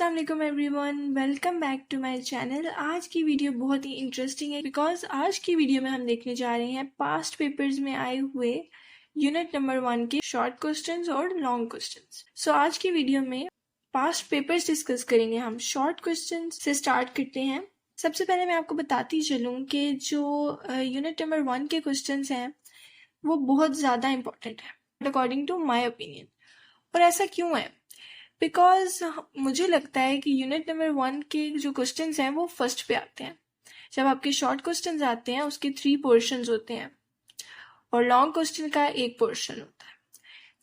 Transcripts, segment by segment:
अस्सलाम वालेकुम everyone, welcome back to my channel. आज की वीडियो बहुत ही इंटरेस्टिंग है बिकॉज आज की वीडियो में हम देखने जा रहे हैं पास्ट पेपर्स में आए हुए यूनिट नंबर 1 के शॉर्ट क्वेश्चंस और लॉन्ग क्वेश्चंस। सो आज की वीडियो में पास्ट पेपर्स डिस्कस करेंगे। हम शॉर्ट क्वेश्चंस से स्टार्ट करते हैं। सबसे पहले मैं आपको बताती चलूँ कि जो यूनिट नंबर 1 के क्वेश्चंस हैं वो बहुत ज़्यादा इंपॉर्टेंट है अकॉर्डिंग टू माई ओपिनियन। और ऐसा क्यों है? बिकॉज मुझे लगता है कि यूनिट नंबर 1 के जो क्वेश्चंस हैं वो फर्स्ट पे आते हैं। जब आपके शॉर्ट क्वेश्चंस आते हैं उसके 3 पोर्शंस होते हैं और लॉन्ग क्वेश्चन का 1 पोर्शन होता है।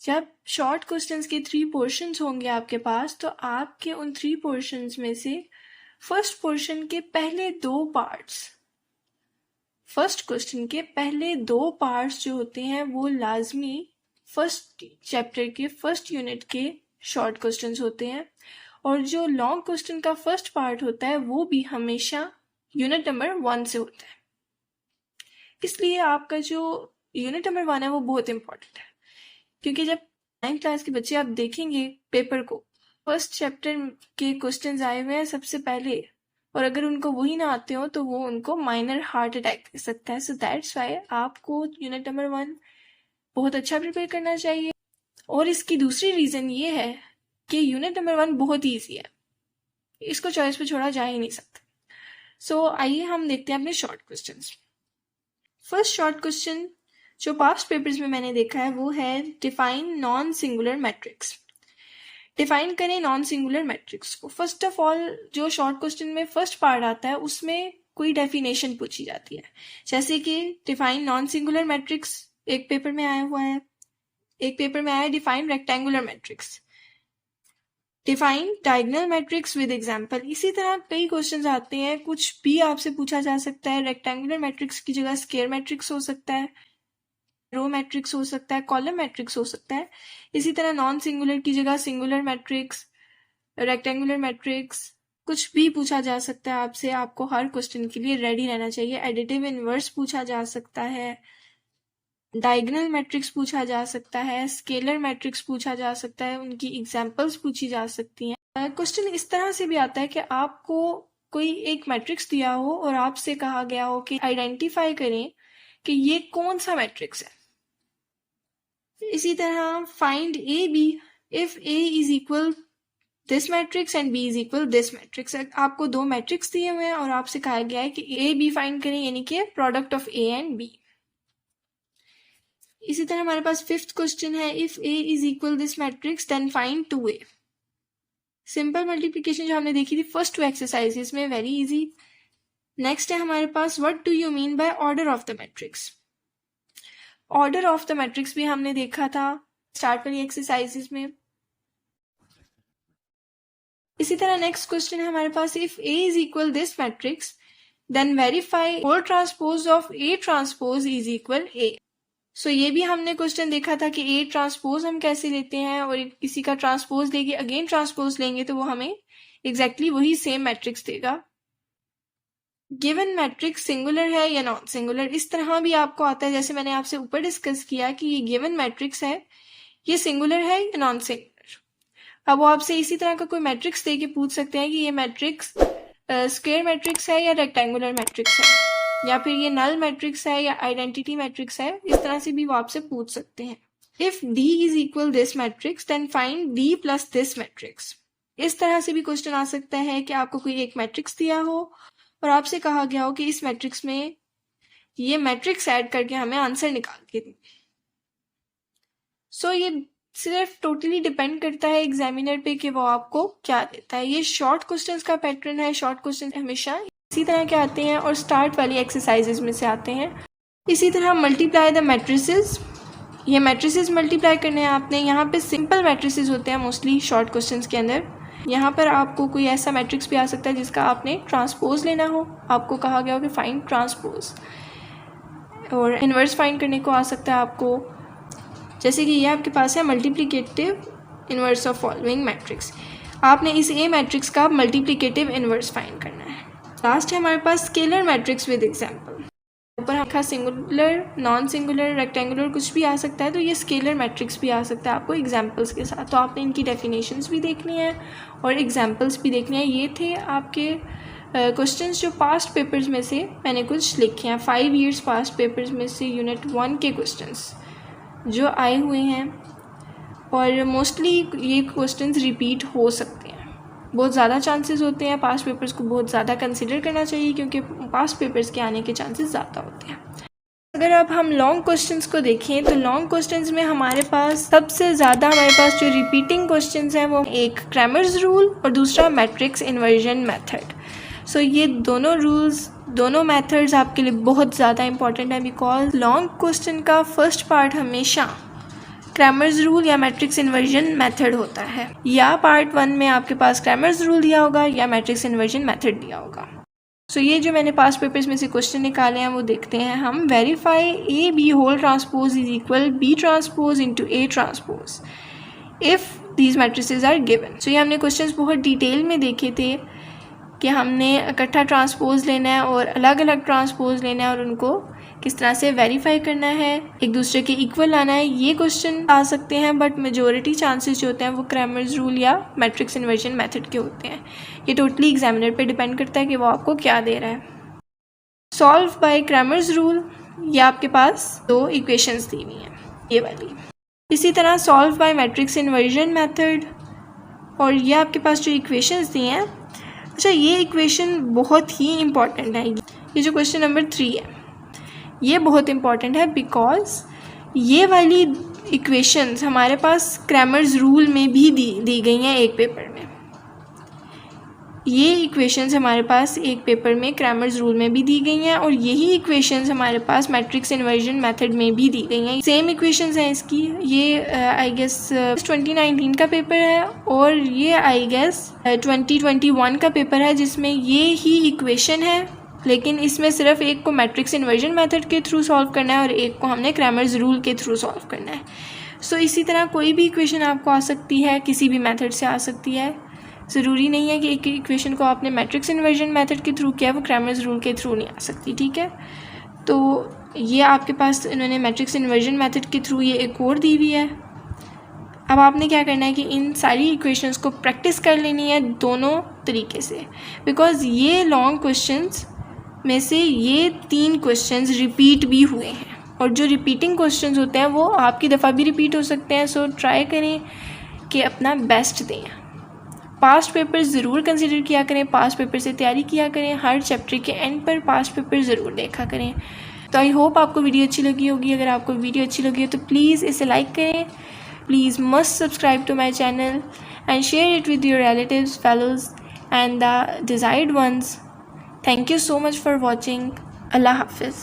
जब शॉर्ट क्वेश्चंस के 3 पोर्शंस होंगे आपके पास, तो आपके उन 3 पोर्शंस में से फर्स्ट पोर्शन के पहले 2 पार्ट्स, फर्स्ट क्वेश्चन के पहले 2 पार्ट्स जो होते हैं वो लाजमी फर्स्ट चैप्टर के फर्स्ट यूनिट के शॉर्ट क्वेश्चंस होते हैं, और जो लॉन्ग क्वेश्चन का फर्स्ट पार्ट होता है वो भी हमेशा यूनिट नंबर 1 से होता है। इसलिए आपका जो यूनिट नंबर 1 है वो बहुत इंपॉर्टेंट है, क्योंकि जब 9th क्लास के बच्चे आप देखेंगे पेपर को, फर्स्ट चैप्टर के क्वेश्चंस आए हुए हैं सबसे पहले, और अगर उनको वही ना आते हो तो वो उनको माइनर हार्ट अटैक दे सकता है। सो दैट्स वाई आपको यूनिट नंबर 1 बहुत अच्छा प्रिपेयर करना चाहिए। और इसकी दूसरी रीज़न ये है कि यूनिट नंबर 1 बहुत ईजी है, इसको चॉइस पे छोड़ा जा ही नहीं सकता। सो आइए हम देखते हैं अपने short questions. First short question जो पास्ट पेपर्स में मैंने देखा है वो है define non singular matrix. Define करें नॉन सिंगुलर मैट्रिक्स को। फर्स्ट ऑफ ऑल जो शॉर्ट क्वेश्चन में फर्स्ट पार्ट आता है उसमें कोई डेफिनेशन पूछी जाती है, जैसे कि डिफाइन नॉन सिंगुलर मैट्रिक्स एक पेपर में आया हुआ है, एक पेपर में आया define rectangular matrix, define diagonal matrix with example. इसी तरह कई क्वेश्चंस आते हैं, कुछ भी आपसे पूछा जा सकता है। रेक्टेंगुलर मैट्रिक्स की जगह स्क्वायर मैट्रिक्स हो सकता है, रो मैट्रिक्स हो सकता है, कॉलम मैट्रिक्स हो सकता है। इसी तरह नॉन सिंगुलर की जगह सिंगुलर मैट्रिक्स, रेक्टेंगुलर मैट्रिक्स, कुछ भी पूछा जा सकता है आपसे। आपको हर क्वेश्चन के लिए रेडी रहना चाहिए। एडिटिव इनवर्स पूछा जा सकता है, डायगोनल मैट्रिक्स पूछा जा सकता है, स्केलर मैट्रिक्स पूछा जा सकता है, उनकी एग्जांपल्स पूछी जा सकती हैं। क्वेश्चन इस तरह से भी आता है कि आपको कोई एक मैट्रिक्स दिया हो और आपसे कहा गया हो कि आइडेंटिफाई करें कि ये कौन सा मैट्रिक्स है। इसी तरह find A B if A is equal this matrix and B is equal this matrix. आपको 2 मैट्रिक्स दिए हुए हैं और आपसे कहा गया है कि ए बी फाइंड करें, यानी कि product of A and B. इसी तरह हमारे पास 5th क्वेश्चन है if A is equal this matrix then find 2a। Simple multiplication जो हमने देखी थी फर्स्ट 2 एक्सरसाइजेस में, वेरी इजी। नेक्स्ट है हमारे पास what do you mean by order of the matrix. Order of the matrix भी हमने देखा था स्टार्ट वाली एक्सरसाइजेस में। इसी तरह नेक्स्ट क्वेश्चन है हमारे पास if A is equal this matrix then verify whole transpose of A transpose is equal A. So ये भी हमने क्वेश्चन देखा था कि ए ट्रांसपोज हम कैसे लेते हैं, और किसी का ट्रांसपोज लेके अगेन ट्रांसपोज लेंगे तो वो हमें एग्जैक्टली वही सेम मैट्रिक्स देगा। गिवन मैट्रिक्स सिंगुलर है या नॉन सिंगुलर, इस तरह भी आपको आता है। जैसे मैंने आपसे ऊपर डिस्कस किया कि ये गिवन मैट्रिक्स है, ये सिंगुलर है या नॉन सिंगुलर। अब वो आपसे इसी तरह का कोई मैट्रिक्स दे के पूछ सकते हैं कि ये मैट्रिक्स स्क्वायर मैट्रिक्स है या रेक्टेंगुलर मैट्रिक्स है, या फिर ये नल मैट्रिक्स है या आइडेंटिटी मैट्रिक्स है। इस तरह से भी वो आपसे पूछ सकते हैं। If D is equal this matrix then find D plus this matrix. इस तरह से भी क्वेश्चन आ सकता है कि आपको कोई एक मैट्रिक्स दिया हो और आपसे कहा गया हो कि इस मैट्रिक्स में ये मैट्रिक्स ऐड करके हमें आंसर निकाल के दें। सो ये सिर्फ टोटली डिपेंड करता है एग्जामिनर पे कि वो आपको क्या देता है। ये शॉर्ट क्वेश्चंस का पैटर्न है। शॉर्ट क्वेश्चन हमेशा इसी तरह के आते हैं और स्टार्ट वाली एक्सरसाइजेज में से आते हैं। इसी तरह मल्टीप्लाई द मैट्रिसेस, ये मैट्रिसेस मल्टीप्लाई करने हैं आपने। यहाँ पे सिंपल मैट्रिसेस होते हैं मोस्टली शॉर्ट क्वेश्चंस के अंदर। यहाँ पर आपको कोई ऐसा मैट्रिक्स भी आ सकता है जिसका आपने ट्रांसपोज लेना हो, आपको कहा गया हो कि फाइंड ट्रांसपोज, और इन्वर्स फाइंड करने को आ सकता है आपको। जैसे कि ये आपके पास है multiplicative inverse of following matrix, आपने इस ए मैट्रिक्स का मल्टीप्लिकेटिव इन्वर्स फाइंड करना है। लास्ट है हमारे पास स्केलर मैट्रिक्स विद एग्जांपल। ऊपर लिखा सिंगुलर, नॉन सिंगुलर, रेक्टेंगुलर कुछ भी आ सकता है, तो ये स्केलर मैट्रिक्स भी आ सकता है आपको एग्जांपल्स के साथ। तो आपने इनकी डेफिनेशंस भी देखनी है और एग्जांपल्स भी देखनी है। ये थे आपके क्वेश्चंस जो पास्ट पेपर्स में से मैंने कुछ लिखे हैं, 5 ईयर्स पास्ट पेपर्स में से यूनिट 1 के क्वेश्चंस जो आए हुए हैं। और मोस्टली ये क्वेश्चंस रिपीट हो सकते हैं, बहुत ज़्यादा चांसेस होते हैं। पास्ट पेपर्स को बहुत ज़्यादा कंसिडर करना चाहिए क्योंकि पास्ट पेपर्स के आने के चांसेस ज़्यादा होते हैं। अगर अब हम लॉन्ग क्वेश्चंस को देखें तो लॉन्ग क्वेश्चंस में हमारे पास सबसे ज़्यादा हमारे पास जो रिपीटिंग क्वेश्चंस हैं वो एक क्रैमर्स रूल और दूसरा मैट्रिक्स इन्वर्जन मेथड। सो ये दोनों रूल्स, दोनों मेथड्स आपके लिए बहुत ज़्यादा इंपॉर्टेंट है बिकॉज लॉन्ग क्वेश्चन का फर्स्ट पार्ट हमेशा क्रैमर्स रूल या मैट्रिक्स इन्वर्जन मेथड होता है। या पार्ट 1 में आपके पास क्रैमर्स रूल दिया होगा या मैट्रिक्स इन्वर्जन मेथड दिया होगा। सो ये जो मैंने पास्ट पेपर्स में से क्वेश्चन निकाले हैं वो देखते हैं हम। Verify A B whole transpose is equal B transpose into A transpose if these matrices are given. So ये हमने क्वेश्चंस बहुत डिटेल में देखे थे कि हमने इकट्ठा ट्रांसपोज लेना है और अलग अलग ट्रांसपोज लेना है और उनको किस तरह से वेरीफाई करना है, एक दूसरे के इक्वल लाना है। ये क्वेश्चन आ सकते हैं बट मेजॉरिटी चांसेस जो होते हैं वो क्रैमर्स रूल या मैट्रिक्स इन्वर्जन मेथड के होते हैं। ये टोटली एग्जामिनर पे डिपेंड करता है कि वो आपको क्या दे रहा है। सॉल्व बाय क्रैमर्स रूल, ये आपके पास 2 इक्वेशंस दी हुई हैं, ये वाली। इसी तरह solve by matrix inversion method, और ये आपके पास जो इक्वेशंस दी हैं। अच्छा, ये इक्वेशन बहुत ही इम्पॉर्टेंट है। ये जो क्वेश्चन नंबर 3 है ये बहुत इम्पॉर्टेंट है बिकॉज ये वाली इक्वेशंस हमारे पास क्रैमर्स रूल में भी दी गई हैं एक पेपर में। ये इक्वेशंस हमारे पास एक पेपर में क्रैमर्स रूल में भी दी गई हैं और यही इक्वेशंस हमारे पास मैट्रिक्स इन्वर्जन मेथड में भी दी गई हैं। सेम इक्वेशंस हैं इसकी। ये आई गेस 2019 का पेपर है और ये आई गेस 2021 का पेपर है जिसमें ये ही इक्वेशन है, लेकिन इसमें सिर्फ एक को मैट्रिक्स इन्वर्जन मेथड के थ्रू सॉल्व करना है और एक को हमने क्रैमर्स रूल के थ्रू सॉल्व करना है। सो इसी तरह कोई भी इक्वेशन आपको आ सकती है, किसी भी मेथड से आ सकती है। ज़रूरी नहीं है कि एक इक्वेशन को आपने मैट्रिक्स इन्वर्जन मेथड के थ्रू किया वो क्रैमर्स रूल के थ्रू नहीं आ सकती, ठीक है। तो ये आपके पास इन्होंने मैट्रिक्स इन्वर्जन मेथड के थ्रू ये एक और दी हुई है। अब आपने क्या करना है कि इन सारी इक्वेशंस को प्रैक्टिस कर लेनी है दोनों तरीके से, बिकॉज ये लॉन्ग क्वेश्चंस में से ये 3 क्वेश्चंस रिपीट भी हुए हैं और जो रिपीटिंग क्वेश्चंस होते हैं वो आपकी दफ़ा भी रिपीट हो सकते हैं। सो ट्राई करें कि अपना बेस्ट दें। पास्ट पेपर ज़रूर कंसिडर किया करें, पास्ट पेपर से तैयारी किया करें, हर चैप्टर के एंड पर पास्ट पेपर ज़रूर देखा करें। तो आई होप आपको वीडियो अच्छी लगी होगी। अगर आपको वीडियो अच्छी लगी हो तो प्लीज़ इसे लाइक करें, please must subscribe to my channel and share it with your relatives, fellows and the desired ones. Thank you so much for watching. Allah Hafiz.